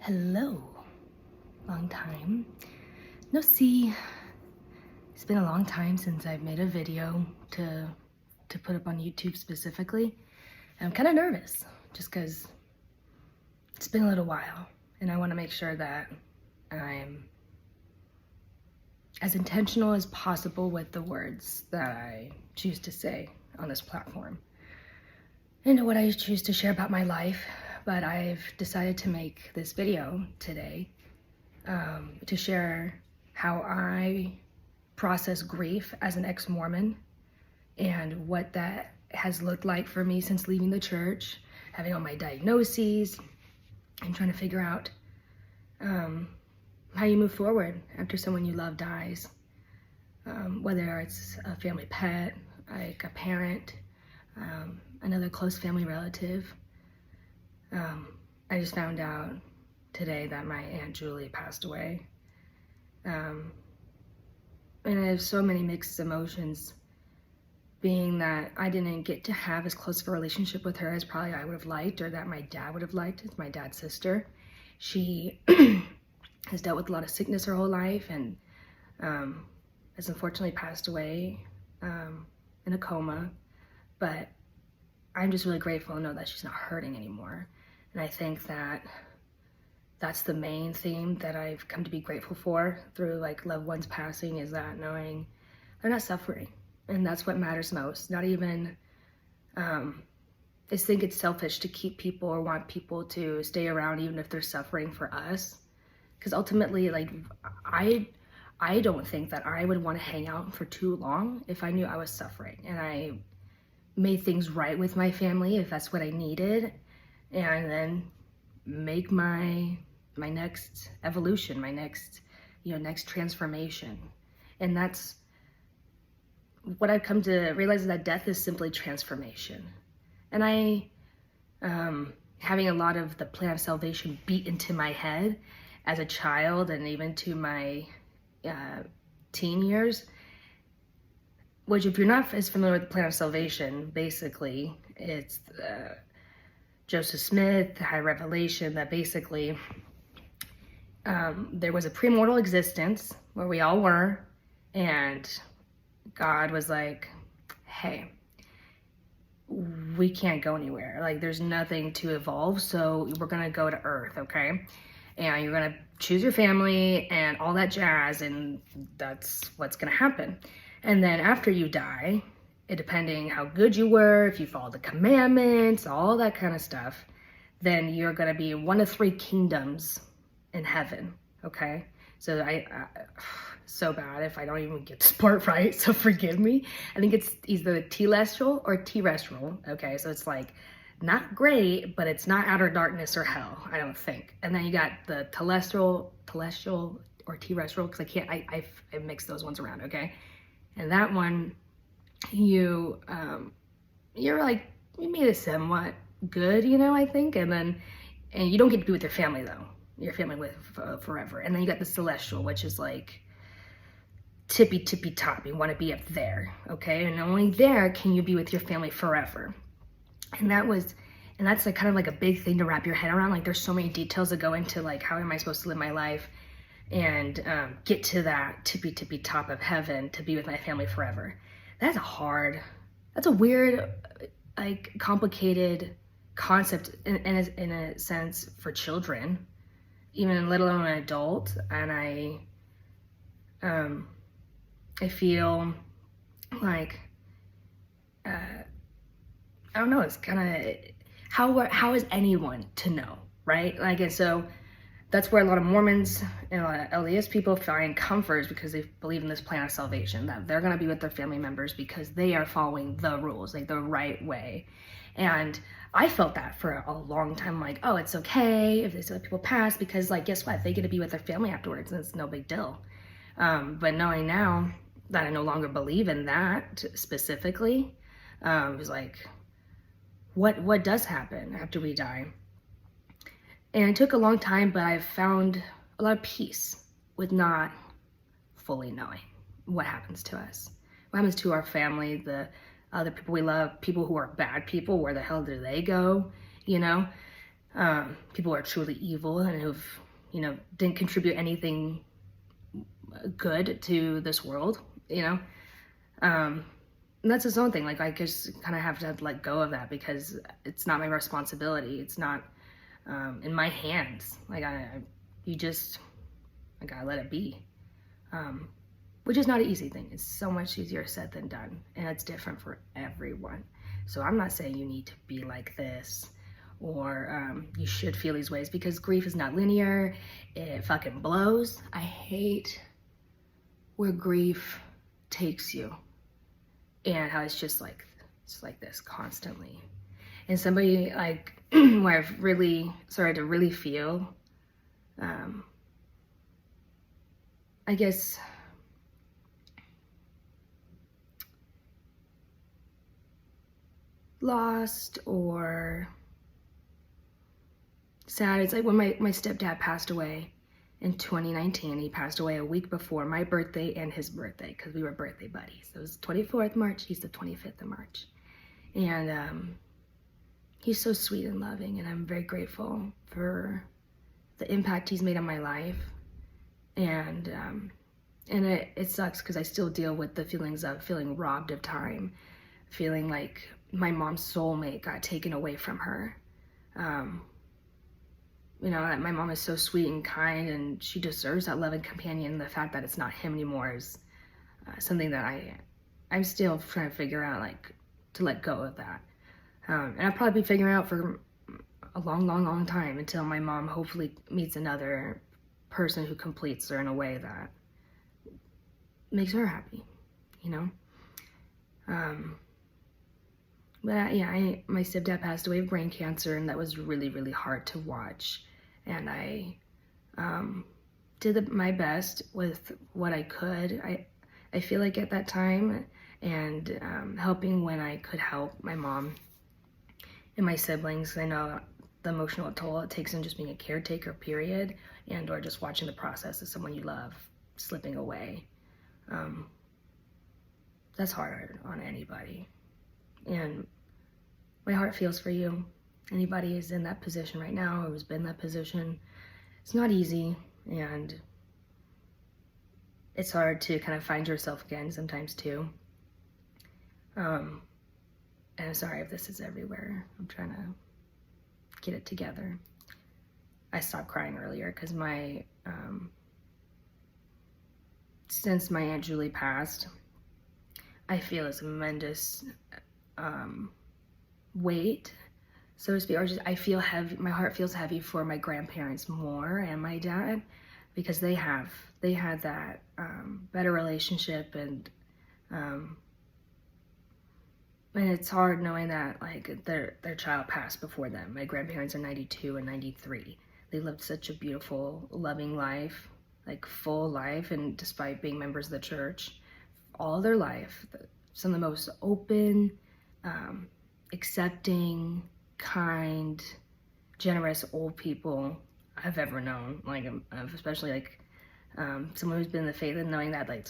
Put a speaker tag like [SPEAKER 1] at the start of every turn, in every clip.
[SPEAKER 1] Hello, long time. No, see, it's been a long time since I've made a video to put up on YouTube specifically. And I'm kind of nervous just because it's been a little while and I want to make sure that I'm as intentional as possible with the words that I choose to say on this platform. I know what I choose to share about my life, but I've decided to make this video today to share how I process grief as an ex-Mormon and what that has looked like for me since leaving the church, having all my diagnoses, and trying to figure out how you move forward after someone you love dies, whether it's a family pet, like a parent, another close family relative. I just found out today that my Aunt Julie passed away. And I have so many mixed emotions, being that I didn't get to have as close of a relationship with her as probably I would have liked, or that my dad would have liked. It's my dad's sister. She has dealt with a lot of sickness her whole life and has unfortunately passed away in a coma. But I'm just really grateful to know that she's not hurting anymore. And I think that that's the main theme that I've come to be grateful for through like loved ones passing, is that knowing they're not suffering. And that's what matters most. Not even, I think it's selfish to keep people or want people to stay around even if they're suffering for us. Because ultimately, like, I don't think that I would want to hang out for too long if I knew I was suffering. And I made things right with my family if that's what I needed, and then make my next evolution, my next transformation. And that's what I've come to realize, is that death is simply transformation. And I having a lot of the plan of salvation beat into my head as a child and even to my teen years, which, if you're not as familiar with the plan of salvation, basically it's Joseph Smith, the high revelation, that basically there was a premortal existence where we all were, and God was like, hey, we can't go anywhere. Like, there's nothing to evolve, so we're gonna go to Earth, okay? And you're gonna choose your family and all that jazz, and that's what's gonna happen. And then after you die, depending how good you were, if you followed the commandments, all that kind of stuff, then you're gonna be in one of three kingdoms in heaven, okay? So so bad if I don't even get this part right, so forgive me. I think it's either telestial or terrestrial, okay? So it's like not great, but it's not outer darkness or hell, I don't think. And then you got the telestial or terrestrial, because I mix those ones around, okay? And that one, you're like, you made it somewhat good, I think. And you don't get to be with your family though. Your family with forever. And then you got the celestial, which is like tippy top. You want to be up there, okay? And only there can you be with your family forever. And that's like kind of like a big thing to wrap your head around. Like, there's so many details that go into like, how am I supposed to live my life and get to that tippy top of heaven to be with my family forever. That's a weird, like, complicated concept in a sense for children, even let alone an adult. And I feel like, I don't know, it's kind of, how is anyone to know, right? Like, and so that's where a lot of Mormons and a lot of LDS people find comfort, because they believe in this plan of salvation, that they're going to be with their family members because they are following the rules, like the right way. And I felt that for a long time, like, oh, it's okay if they let people pass, because, like, guess what? They get to be with their family afterwards, and it's no big deal. But knowing now that I no longer believe in that specifically, is like, what does happen after we die? And it took a long time, but I've found a lot of peace with not fully knowing what happens to us. What happens to our family, the other people we love, people who are bad people, where the hell do they go, people who are truly evil and who've, didn't contribute anything good to this world, and that's its own thing. Like, I just kind of have to let go of that because it's not my responsibility. It's not in my hands. Like, I gotta let it be. Which is not an easy thing. It's so much easier said than done, and it's different for everyone. So I'm not saying you need to be like this or you should feel these ways, because grief is not linear. It fucking blows. I hate where grief takes you and how it's like this constantly. And somebody like where I've really started to really feel, I guess, lost or sad. It's like when my stepdad passed away in 2019. He passed away a week before my birthday and his birthday, because we were birthday buddies. It was 24th March, he's the 25th of March. And he's so sweet and loving, and I'm very grateful for the impact he's made on my life. And it sucks because I still deal with the feelings of feeling robbed of time, feeling like my mom's soulmate got taken away from her. My mom is so sweet and kind, and she deserves that love and companion. The fact that it's not him anymore is something that I'm still trying to figure out, like, to let go of that. And I'll probably be figuring out for a long time until my mom hopefully meets another person who completes her in a way that makes her happy, But my stepdad passed away of brain cancer, and that was really, really hard to watch. And I did my best with what I could. I feel like at that time, and helping when I could help my mom and my siblings. I know the emotional toll it takes in just being a caretaker, period, and or just watching the process of someone you love slipping away. That's hard on anybody. And my heart feels for you. Anybody who's in that position right now or who's been in that position, it's not easy, and it's hard to kind of find yourself again sometimes too. And I'm sorry if this is everywhere. I'm trying to get it together. I stopped crying earlier because since my Aunt Julie passed, I feel a tremendous weight, so to speak, or just I feel heavy. My heart feels heavy for my grandparents more and my dad, because they had that better relationship, and it's hard knowing that like their child passed before them. My grandparents are 92 and 93. They lived such a beautiful, loving life, like full life, and despite being members of the church all their life, some of the most open, accepting, kind, generous old people I've ever known. Like, especially like someone who's been in the faith, and knowing that like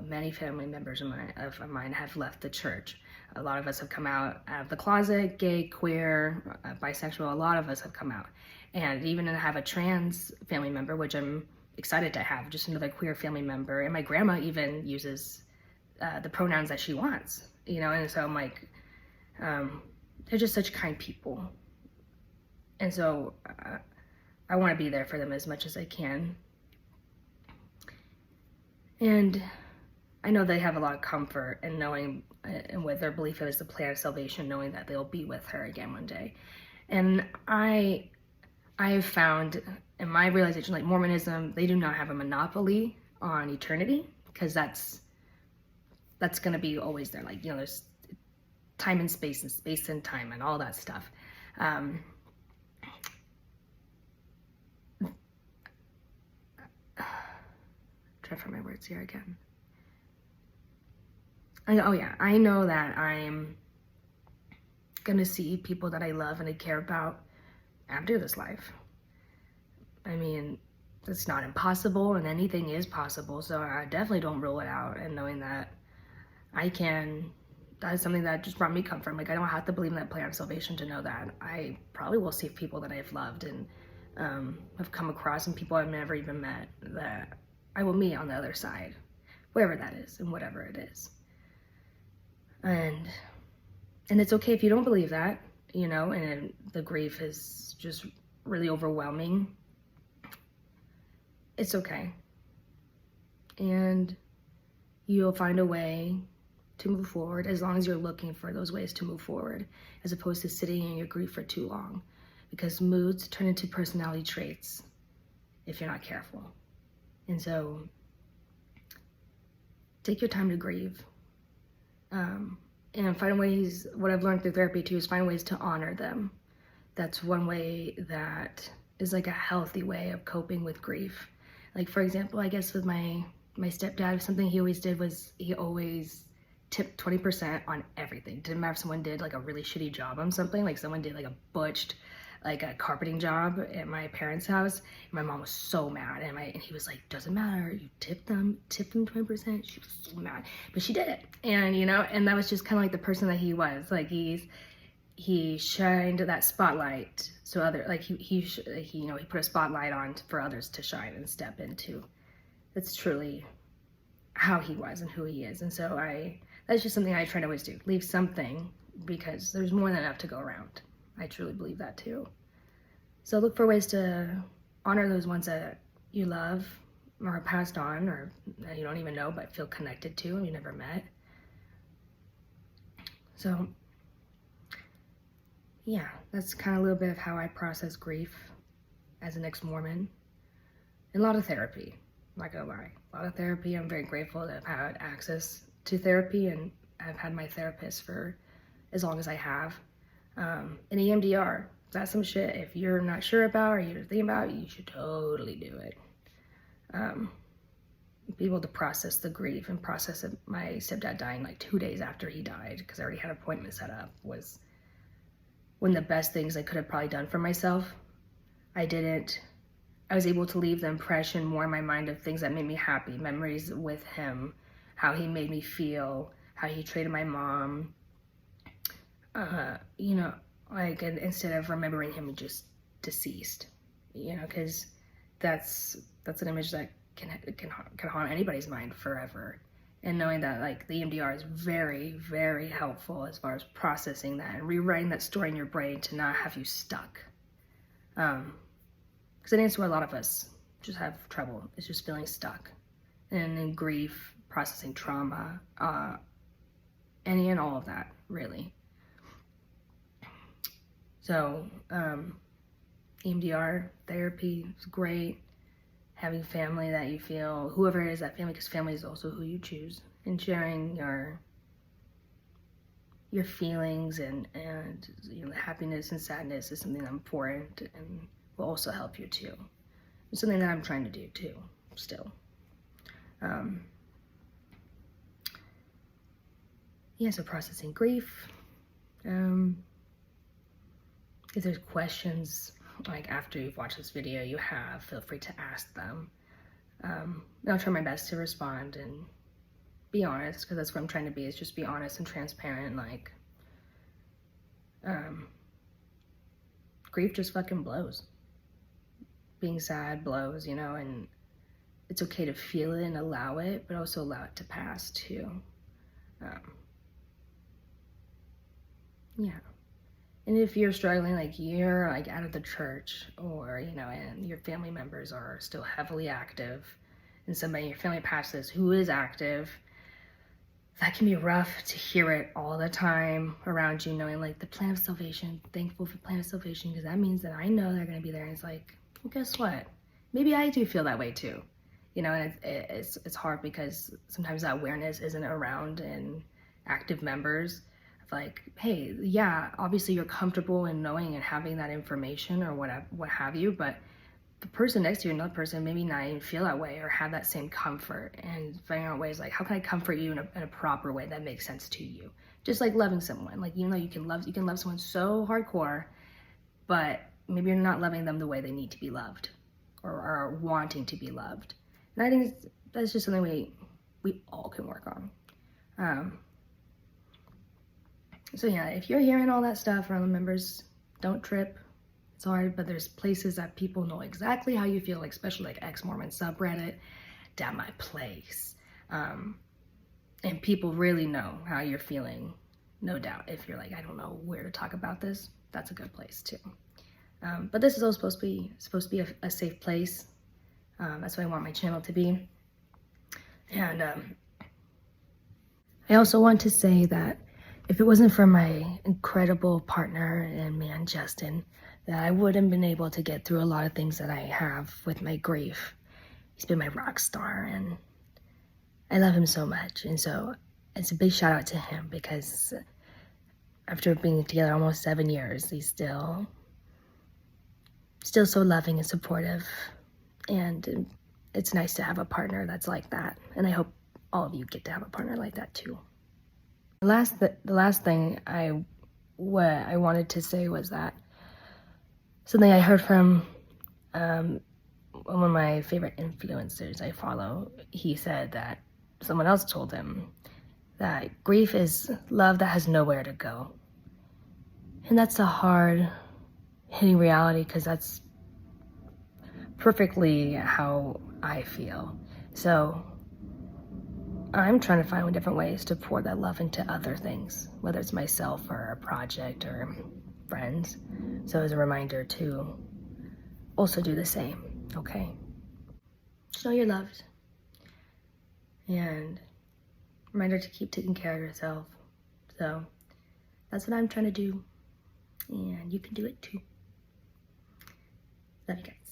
[SPEAKER 1] many family members of mine have left the church. A lot of us have come out of the closet, gay, queer, bisexual. A lot of us have come out, and even to have a trans family member, which I'm excited to have, just another queer family member. And my grandma even uses the pronouns that she wants, and so I'm like, they're just such kind people. And so I want to be there for them as much as I can. And I know they have a lot of comfort in knowing, and with their belief it is the plan of salvation, knowing that they'll be with her again one day. And I have found in my realization, like Mormonism, they do not have a monopoly on eternity, because that's going to be always there. Like, there's time and space and time and all that stuff. Trying to find my words here again. I know that I'm gonna see people that I love and I care about after this life. I mean, it's not impossible, and anything is possible, so I definitely don't rule it out. And knowing that I can that is something that just brought me comfort. Like, I don't have to believe in that plan of salvation to know that. I probably will see people that I've loved and have come across, and people I've never even met that I will meet on the other side, wherever that is and whatever it is. And it's okay if you don't believe that, you know, and the grief is just really overwhelming. It's okay. And you'll find a way to move forward as long as you're looking for those ways to move forward, as opposed to sitting in your grief for too long, because moods turn into personality traits if you're not careful. And so take your time to grieve, and find ways. What I've learned through therapy too is find ways to honor them. That's one way that is like a healthy way of coping with grief. Like, for example, I guess with my stepdad, something he always did was he always tipped 20% on everything. Didn't matter if someone did like a really shitty job on something, like someone did like a butched, like a carpeting job at my parents' house. And my mom was so mad, and he was like, doesn't matter, you tip them 20%. She was so mad, but she did it. And, you know, and that was just kind of like the person that he was. Like, he shined that spotlight so other, like he you know, he put a spotlight on for others to shine and step into. That's truly how he was and who he is. And so that's just something I try to always do, leave something, because there's more than enough to go around. I truly believe that too. So look for ways to honor those ones that you love or have passed on, or that you don't even know but feel connected to and you never met. So yeah, that's kind of a little bit of how I process grief as an ex-Mormon. And a lot of therapy, I'm not gonna lie. A lot of therapy. I'm very grateful that I've had access to therapy, and I've had my therapist for as long as I have. And EMDR, that's some shit if you're not sure about or you're thinking about, you should totally do it. Be able to process the grief and process it. My stepdad dying like 2 days after he died, because I already had an appointment set up, was one of the best things I could have probably done for myself. I was able to leave the impression more in my mind of things that made me happy, memories with him, how he made me feel, how he treated my mom, you know, like, and instead of remembering him just deceased, you know, because that's an image that can haunt anybody's mind forever. And knowing that, like, the EMDR is very, very helpful as far as processing that and rewriting that story in your brain to not have you stuck. Because I think it's where a lot of us just have trouble. It's just feeling stuck. And in grief, processing trauma, any and all of that, really. So, EMDR therapy is great. Having family that you feel, whoever it is that family, because family is also who you choose, and sharing your feelings and you know, happiness and sadness is something that's important and will also help you too. It's something that I'm trying to do too, still. Yeah, so processing grief. If there's questions, like after you've watched this video, feel free to ask them. And I'll try my best to respond and be honest, because that's what I'm trying to be, is just be honest and transparent. Like, grief just fucking blows. Being sad blows, you know, and it's okay to feel it and allow it, but also allow it to pass too. Yeah. And if you're struggling, like you're like out of the church, or, you know, and your family members are still heavily active, and somebody in your family passes who is active, that can be rough to hear it all the time around you, knowing like the plan of salvation, thankful for the plan of salvation, because that means that I know they're going to be there. And it's like, well, guess what? Maybe I do feel that way too. You know, and it's hard because sometimes that awareness isn't around in active members. Like, hey, yeah, obviously you're comfortable in knowing and having that information or what have you, but the person next to you, another person, maybe not even feel that way or have that same comfort, and figuring out ways like, how can I comfort you in a proper way that makes sense to you? Just like loving someone, like, you know, you can love someone so hardcore, but maybe you're not loving them the way they need to be loved or are wanting to be loved. And I think that's just something we all can work on. So yeah, if you're hearing all that stuff, family members, don't trip. It's hard, but there's places that people know exactly how you feel, like especially like Ex-Mormon subreddit, At My Place. And people really know how you're feeling, no doubt. If you're like, I don't know where to talk about this, that's a good place too. But this is all supposed to be a safe place. That's what I want my channel to be. And I also want to say that if it wasn't for my incredible partner and man, Justin, that I wouldn't been able to get through a lot of things that I have with my grief. He's been my rock star, and I love him so much. And so it's a big shout out to him, because after being together almost 7 years, he's still so loving and supportive. And it's nice to have a partner that's like that. And I hope all of you get to have a partner like that too. The last thing I wanted to say was that something I heard from one of my favorite influencers I follow. He said that someone else told him that grief is love that has nowhere to go. And that's a hard hitting reality, because that's perfectly how I feel. So I'm trying to find different ways to pour that love into other things, whether it's myself or a project or friends. So as a reminder to also do the same, okay? Just know you're loved. And reminder to keep taking care of yourself. So that's what I'm trying to do. And you can do it too. Love you guys.